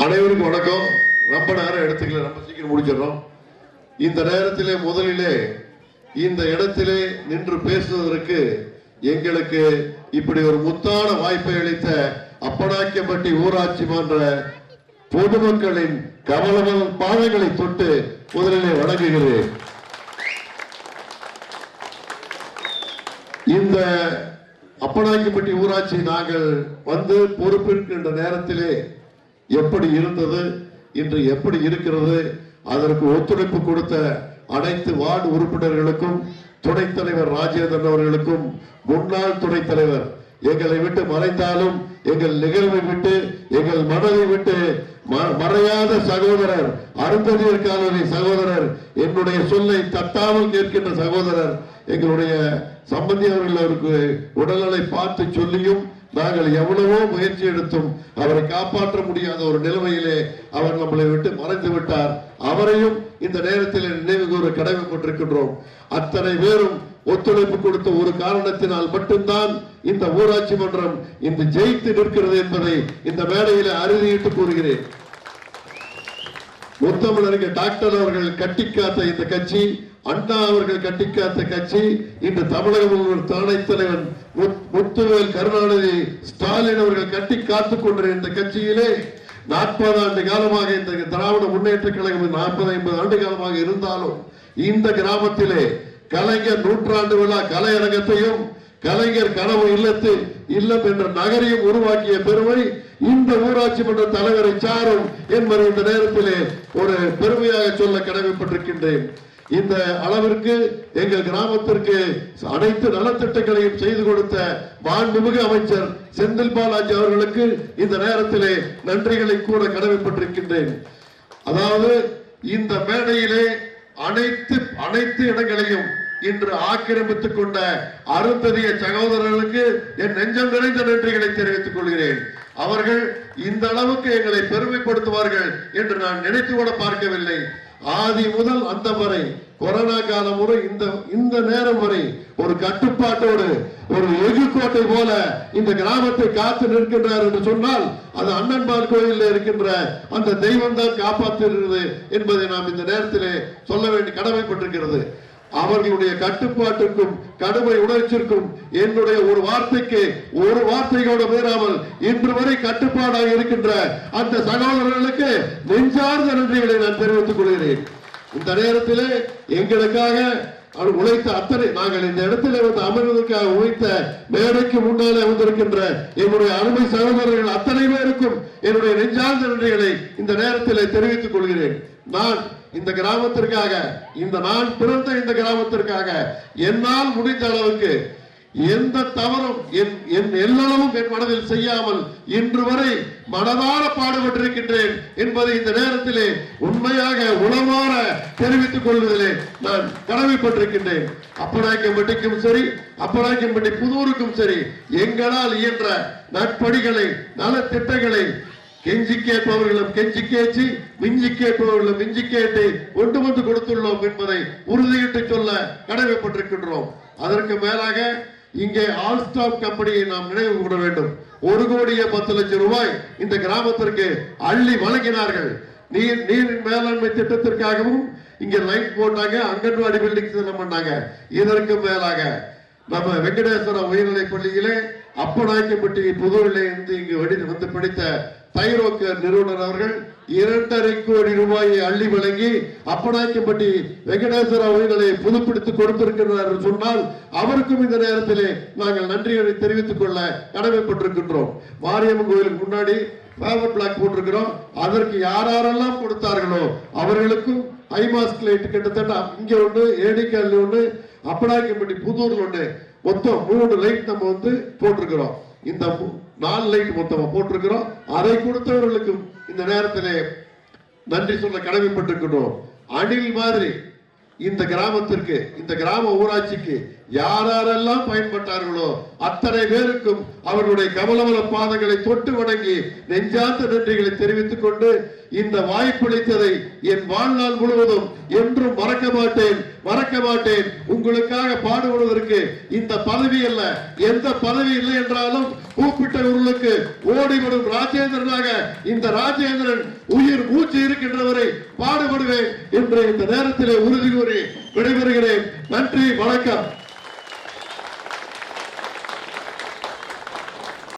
அனைவருக்கும் வணக்கம். ரொம்ப நேரம் எடுத்துக்கல, ரொம்ப சீக்கிரம் முடிச்சிடறோம். இந்த நேரத்திலே முதலிலே இந்த இடத்திலே நின்று பேசுவதற்கு எங்களுக்கு இப்படி ஒரு முத்தான வாய்ப்பை அளித்த அப்பனாக்கியம்பட்டி ஊராட்சி மன்ற பொதுமக்களின் கமலமல பாதங்களை தொட்டு முதலிலே வணங்குகிறேன். இந்த அப்பனாக்கியம்பட்டி ஊராட்சி நாங்கள் வந்து பொறுப்பேற்கின்ற நேரத்திலே எப்படி இருந்தது, இன்று எப்படி இருக்கிறது, அதற்கு ஒத்துழைப்பு கொடுத்த அனைத்து வார்டு உறுப்பினர்களுக்கும், துணைத் தலைவர் ராஜேந்திரன் அவர்களுக்கும், முன்னாள் துணைத் தலைவர் எங்களை விட்டு மறைந்தாலும் எங்கள் நிகழ்வை விட்டு எங்கள் மனதை விட்டு மறையாத சகோதரர், அருந்ததியர் காலனி சகோதரர், என்னுடைய சொல்லை தட்டாமல் கேட்கின்ற சகோதரர், எங்களுடைய சம்பந்தி அவர்கள் அவருக்கு உடல்நிலை பார்த்து சொல்லியும் நாங்கள் எவ்வளவோ முயற்சி எடுத்தும் அவரை காப்பாற்ற முடியாத ஒரு நிலைமையிலே அவர் நம்மளை விட்டு மறைந்து விட்டார். அவரையும் இந்த நேரத்தில் நினைவு கூற கடமைப்பட்டிருக்கின்றோம். அத்தனை பேரும் ஒத்துழைப்பு கொடுத்த ஒரு காரணத்தினால் மட்டும்தான் இந்த ஊராட்சி மன்றம் இந்த ஜெயித்து நிற்கிறது என்பதை இந்த மேடையில அறுதியிட்டு கூறுகிறேன். முத்தமிழறிஞர் டாக்டர் அவர்கள் கட்டிக்காத்த இந்த கட்சி, அண்ணா அவர்கள் கட்டிக்காத்த கட்சி, இன்று தமிழக முதல்வர் துணைத் தலைவர் முத்துவேல் கருணாநிதி ஸ்டாலின் அவர்கள் கட்டி காத்துக் கொண்ட இந்த கட்சியிலே 40 ஆண்டு காலமாக இந்த திராவிட முன்னேற்ற கழகம் 40-50 ஆண்டு காலமாக இருந்தாலும் இந்த கிராமத்திலே கலைஞர் நூற்றாண்டு விழா கலையரங்கத்தையும் கலைஞர் கனவு இல்லம் என்ற நகரையும் உருவாக்கிய பெருமை இந்த ஊராட்சி மன்ற தலைவரை சாரும் என்பதை இந்த நேரத்திலே ஒரு பெருமையாக சொல்ல கடமைப்பட்டிருக்கின்றேன். இந்த அளவிற்கு எங்கள் கிராமத்திற்கு அனைத்து நலத்திட்டங்களையும் செய்து கொடுத்த மாண்புமிகு அமைச்சர் செந்தில் பாலாஜி அவர்களுக்கு இந்த நேரத்திலே நன்றிகளை கூட கடமைப்பட்டிருக்கின்றேன். அதாவது இந்த மேடையிலே அனைத்து இடங்களையும் இன்று ஆக்கிரமித்துக் கொண்ட அருந்ததிய சகோதரர்களுக்கு என் நெஞ்சம் நிறைந்த நன்றிகளை தெரிவித்துக் கொள்கிறேன். அவர்கள் இந்த அளவுக்கு எங்களை பெருமைப்படுத்துவார்கள் என்று நான் நினைத்து கூட பார்க்கவில்லை. ஆதி முதல் அந்த வரை கொரோனா காலம் முறை இந்த நேரம் வரை ஒரு கட்டுப்பாட்டோடு ஒரு எகுக்கோட்டை போல இந்த கிராமத்தை காத்து நிற்கின்றார் என்று சொன்னால் அது அண்ணன்பால் கோயிலில் இருக்கின்ற அந்த தெய்வம் தான் காப்பாற்றுகிறது என்பதை நாம் இந்த நேரத்திலே சொல்ல வேண்டிய கடமைப்பட்டிருக்கிறது. அவர்களுடைய கட்டுப்பாட்டுக்கும் கடுமை உணர்ச்சிற்கும் என்னுடைய ஒரு வார்த்தைக்கு ஒரு வார்த்தையோட மீறாமல் இன்று வரை கட்டுப்பாடாக இருக்கின்ற அந்த சகோதரர்களுக்கு நெஞ்சார்ந்த நன்றிகளை நான் தெரிவித்துக் கொள்கிறேன். இந்த நேரத்திலே எங்களுக்காக உழைத்த அத்தனை நாங்கள் இந்த இடத்திலே வந்து அமர்வதற்காக உழைத்த மேடைக்கு முன்னாலே வந்திருக்கின்ற என்னுடைய அருமை சகோதரர்கள் அத்தனை பேருக்கும் என்னுடைய நெஞ்சார்ந்த நன்றிகளை இந்த நேரத்திலே தெரிவித்துக் கொள்கிறேன். நான் இந்த கிராமத்திற்காக நான் பிறந்த இந்த கிராமத்திற்காக என்னால் முடிந்த அளவுக்கு எந்த தவறும் என் எல்லளவும் என் மனதில் செய்யாமல் இன்று வரை மனதார பாடுபட்டிருக்கின்றேன் என்பதை இந்த நேரத்திலே உண்மையாக உளமாற தெரிவித்துக் கொள்வதிலே நான் கடமைப்பட்டிருக்கின்றேன். அப்பனாக்கியம்பட்டிக்கும் சரி, அப்பனாக்கியம்பட்டி புதூருக்கும் சரி, எங்களால் இயன்ற நற்பணிகளை நலத்திட்டங்களை கெஞ்சி கேட்பவர்களும் கெஞ்சி கேச்சி, மிஞ்சி கேட்பவர்களும் மிஞ்சி கேட்டு கொண்டு வந்து கொடுத்துள்ளோம் என்பதை உறுதியிட்டு சொல்ல கடமைப்பட்டிருக்கின்றோம். அதற்கு மேலாக இங்கே ஆல் ஸ்டாப் கம்பெனியை நாம் நினைவு கூற வேண்டும். 1,10,00,000 ரூபாய் இந்த கிராமத்திற்கு அள்ளி வழங்கினார்கள். நீர் மேலாண்மை திட்டத்திற்காகவும் இங்க லைட் போட்டாங்க, அங்கன்வாடி பில்டிங் பண்ணாங்க. இதற்கு மேலாக நம்ம வெங்கடேஸ்வர உயர்நிலை பள்ளியிலே அப்பனாக்கியம்பட்டி புதூரிலே இருந்து இங்கு வந்து படித்த தைரோக்கர் நிறுவனர் அவர்கள் 2.5 கோடி ரூபாயை அள்ளி வழங்கி அப்பனாக்கியம்பட்டி வெங்கடேஸ்வர உயர்நிலையை புதுப்பிடித்துக் கொடுத்திருக்கிறார் என்று சொன்னால் அவருக்கும் இந்த நேரத்திலே நாங்கள் நன்றிகளை தெரிவித்துக் கொள்ள கடமைப்பட்டிருக்கின்றோம். மாரியம்மன் கோயிலுக்கு முன்னாடி ஃபேவர் பிளாக் போட்டிருக்கிறோம். அதற்கு யாரெல்லாம் கொடுத்தார்களோ அவர்களுக்கும் ஐமாஸ்க் லைட் கிட்டத்தட்ட இங்க ஒண்ணு, ஏடிக்கல்ல ஒண்ணு, அப்பனாக்கியம்பட்டி புதூர்ல ஒண்ணு, மொத்தம் 3 லைட் நம்ம வந்து போட்டிருக்கிறோம். இந்த 4 லைட் மொத்தமா போட்டிருக்கிறோம். அதை கொடுத்தவர்களுக்கும் இந்த நேரத்திலே நன்றி சொல்ல கடமைப்பட்டிருக்கிறோம். அணில் மாதிரி இந்த கிராமத்திற்கு, இந்த கிராம ஊராட்சிக்கு யாரெல்லாம் பயன்பட்டார்களோ அத்தனை பேருக்கும் அவர்களுடைய கமலமல பாதங்களை தொட்டு வணங்கி நெஞ்சார்ந்த நன்றிகளை தெரிவித்துக் கொண்டு, இந்த வாய்ப்பளித்ததை என் வாழ்நாள் முழுவதும் என்றும் மறக்க மாட்டேன். உங்களுக்காக பாடுபடுவதற்கு இந்த பதவி அல்ல, எந்த பதவி இல்லை என்றாலும் கூப்பிட்டவர்களுக்கு ஓடிவிடும் ராஜேந்திரனாக இந்த ராஜேந்திரன் உயிர் மூச்சு இருக்கின்றவரை பாடுபடுவேன் என்று இந்த நேரத்திலே உறுதி கூறி விடைபெறுகிறேன். நன்றி, வணக்கம்.